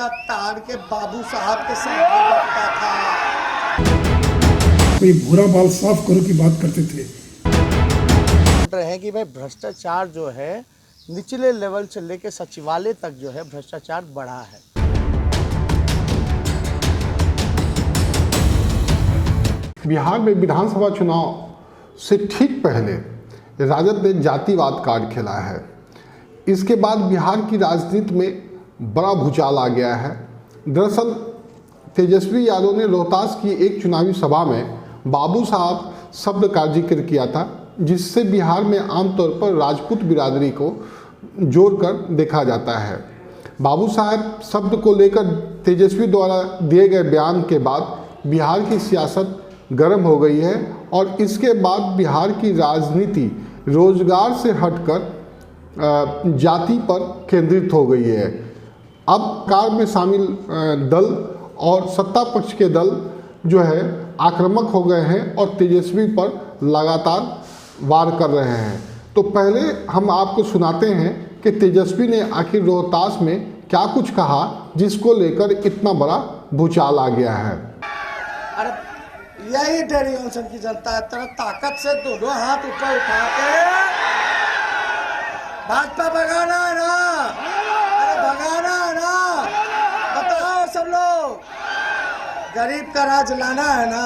सीना तान के बाबू साहब के सामने बैठता था। कोई भूरा बाल साफ करो की बात करते थे। रहे हैं कि भाई भ्रष्टाचार जो है निचले लेवल से लेकर सचिवालय तक जो है भ्रष्टाचार बढ़ा है। बिहार में विधानसभा चुनाव से ठीक पहले राजद ने जातिवाद कार्ड खेला है। इसके बाद बिहार की राजनीति में बड़ा भूचाल आ गया है। दरअसल तेजस्वी यादव ने रोहतास की एक चुनावी सभा में बाबू साहब शब्द का जिक्र किया था, जिससे बिहार में आमतौर पर राजपूत बिरादरी को जोड़कर देखा जाता है। बाबू साहब शब्द को लेकर तेजस्वी द्वारा दिए गए बयान के बाद बिहार की सियासत गर्म हो गई है और इसके बाद बिहार की राजनीति रोजगार से हटकर जाति पर केंद्रित हो गई है। अब कार में शामिल दल और सत्ता पक्ष के दल जो है आक्रामक हो गए हैं और तेजस्वी पर लगातार वार कर रहे हैं। तो पहले हम आपको सुनाते हैं कि तेजस्वी ने आखिर रोहतास में क्या कुछ कहा जिसको लेकर इतना बड़ा भूचाल आ गया है। अरे यही डेरी जंक्शन की जनता है, तरह ताकत से दोनों हाथ ऊपर उठा के भाजपा भगाना है ना, अरे भगाना है ना, बताओ सब लोग, गरीब का राज लाना है ना।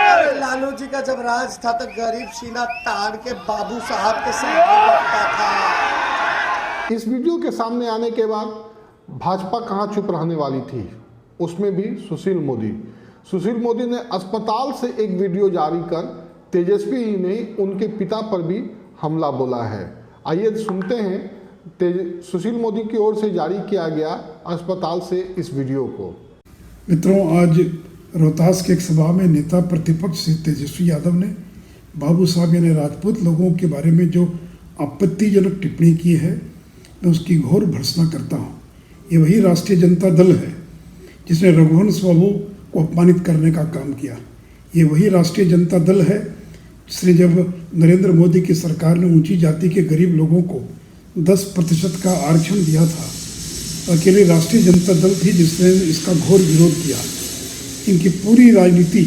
अरे लालू जी का जब राज था तो गरीब सीना तान के बाबू साहब के सामने बैठता था। इस वीडियो के सामने आने के बाद भाजपा कहाँ चुप रहने वाली थी, उसमें भी सुशील मोदी ने अस्पताल से एक वीडियो जारी कर तेजस्वी ने उनके पिता पर भी हमला बोला है। आइए सुनते हैं सुशील मोदी की ओर से जारी किया गया अस्पताल से इस वीडियो को। मित्रों, आज रोहतास के एक सभा में नेता प्रतिपक्ष तेजस्वी यादव ने बाबू साहब यानी राजपूत लोगों के बारे में जो आपत्तिजनक टिप्पणी की है, मैं उसकी घोर भर्त्सना करता हूँ। ये वही राष्ट्रीय जनता दल है जिसने रघुवंश बाबू को अपमानित करने का काम किया। ये वही राष्ट्रीय जनता दल है जिसने जब नरेंद्र मोदी की सरकार ने ऊंची जाति के गरीब लोगों को 10% का आरक्षण दिया था, अकेली राष्ट्रीय जनता दल थी जिसने इसका घोर विरोध किया। इनकी पूरी राजनीति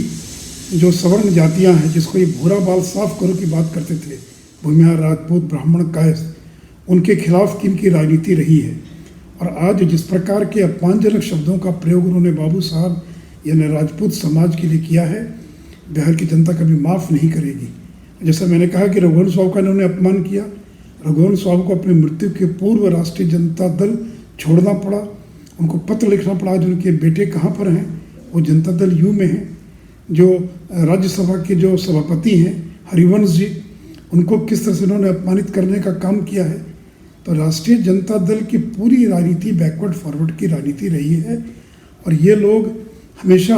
जो सवर्ण जातियां हैं, जिसको ये भूरा बाल साफ करो की बात करते थे, भूमिहार, राजपूत, ब्राह्मण, कायस्थ, उनके खिलाफ की इनकी राजनीति रही है। और आज जिस प्रकार के अपमानजनक शब्दों का प्रयोग उन्होंने बाबू साहब यानी राजपूत समाज के लिए किया है, बिहार की जनता कभी माफ़ नहीं करेगी। जैसा मैंने कहा कि रघुवंश बाबू का इन्होंने अपमान किया, रघुवंश बाबू को अपनी मृत्यु के पूर्व राष्ट्रीय जनता दल छोड़ना पड़ा, उनको पत्र लिखना पड़ा। आज उनके बेटे कहाँ पर हैं, वो जनता दल यू में हैं। जो राज्यसभा के जो सभापति हैं हरिवंश जी, उनको किस तरह से उन्होंने अपमानित करने का काम किया है। तो राष्ट्रीय जनता दल की पूरी राजनीति बैकवर्ड फॉरवर्ड की राजनीति रही है और ये लोग हमेशा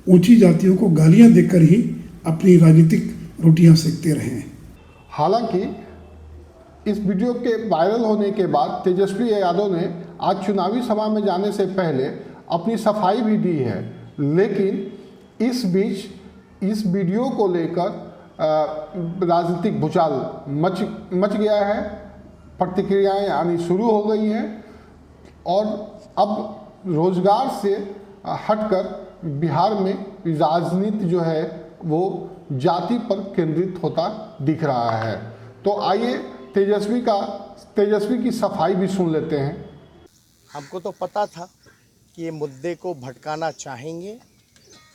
ऊंची जातियों को गालियां देकर ही अपनी राजनीतिक रोटियां सेकते रहे हैं। हालांकि इस वीडियो के वायरल होने के बाद तेजस्वी यादव ने आज चुनावी सभा में जाने से पहले अपनी सफाई भी दी है, लेकिन इस बीच इस वीडियो को लेकर राजनीतिक भूचाल मच गया है। प्रतिक्रियाएं आनी शुरू हो गई हैं और अब रोजगार से हटकर बिहार में राजनीति जो है वो जाति पर केंद्रित होता दिख रहा है। तो आइए तेजस्वी की सफाई भी सुन लेते हैं। हमको तो पता था कि ये मुद्दे को भटकाना चाहेंगे,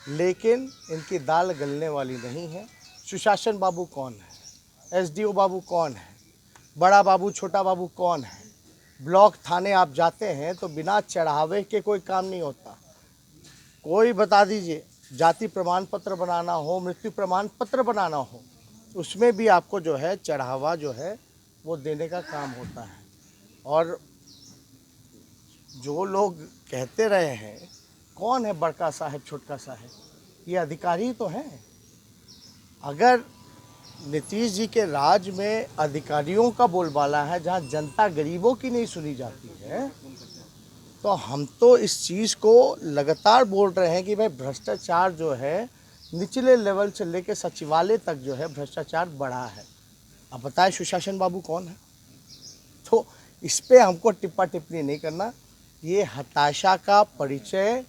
लेकिन इनकी दाल गलने वाली नहीं है। सुशासन बाबू कौन है, एसडीओ बाबू कौन है, बड़ा बाबू छोटा बाबू कौन है। ब्लॉक थाने आप जाते हैं तो बिना चढ़ावे के कोई काम नहीं होता। कोई बता दीजिए, जाति प्रमाण पत्र बनाना हो, मृत्यु प्रमाण पत्र बनाना हो, उसमें भी आपको जो है चढ़ावा जो है वो देने का काम होता है। और जो लोग कहते रहे हैं कौन है बड़का साहब छोटका साहब, ये अधिकारी तो हैं। अगर नीतीश जी के राज में अधिकारियों का बोलबाला है, जहाँ जनता गरीबों की नहीं सुनी जाती है, तो हम तो इस चीज़ को लगातार बोल रहे हैं कि भाई भ्रष्टाचार जो है निचले लेवल से लेकर सचिवालय तक जो है भ्रष्टाचार बढ़ा है। अब बताएं सुशासन बाबू कौन है। तो इस पे हमको टिप्पा टिप्पणी नहीं करना, ये हताशा का परिचय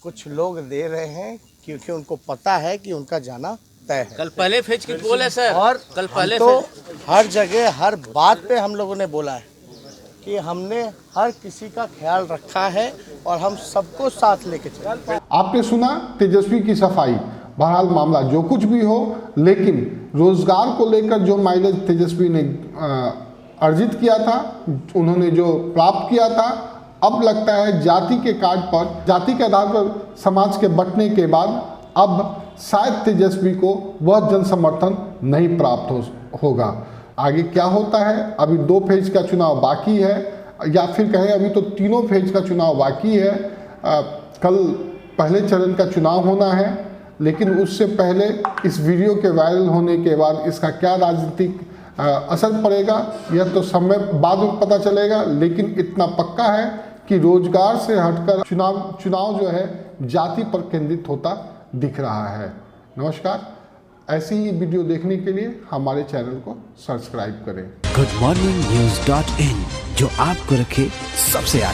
कुछ लोग दे रहे हैं क्योंकि उनको पता है कि उनका जाना तय है। कल पहले फेज की पोल है सर, और कल पहले तो फेज। हर जगह हर बात पे हम लोगों ने बोला है कि हमने हर किसी का ख्याल रखा है और हम सबको साथ लेके चले। आपने सुना तेजस्वी की सफाई। बहरहाल मामला जो कुछ भी हो, लेकिन रोजगार को लेकर जो माइलेज तेजस्वी ने अर्जित किया था, उन्होंने जो प्राप्त किया था, अब लगता है जाति के कार्ड पर, जाति के आधार पर समाज के बंटने के बाद अब शायद तेजस्वी को वह जन समर्थन नहीं प्राप्त होगा। आगे क्या होता है, अभी 2 फेज का चुनाव बाकी है, या फिर कहें अभी तो 3 फेज का चुनाव बाकी है। कल पहले चरण का चुनाव होना है, लेकिन उससे पहले इस वीडियो के वायरल होने के बाद इसका क्या राजनीतिक असर पड़ेगा, यह तो समय बाद में पता चलेगा। लेकिन इतना पक्का है कि रोजगार से हटकर चुनाव जो है जाति पर केंद्रित होता दिख रहा है। नमस्कार, ऐसी ही वीडियो देखने के लिए हमारे चैनल को सब्सक्राइब करें। goodmorningnews.in, जो आपको रखे सबसे आगे।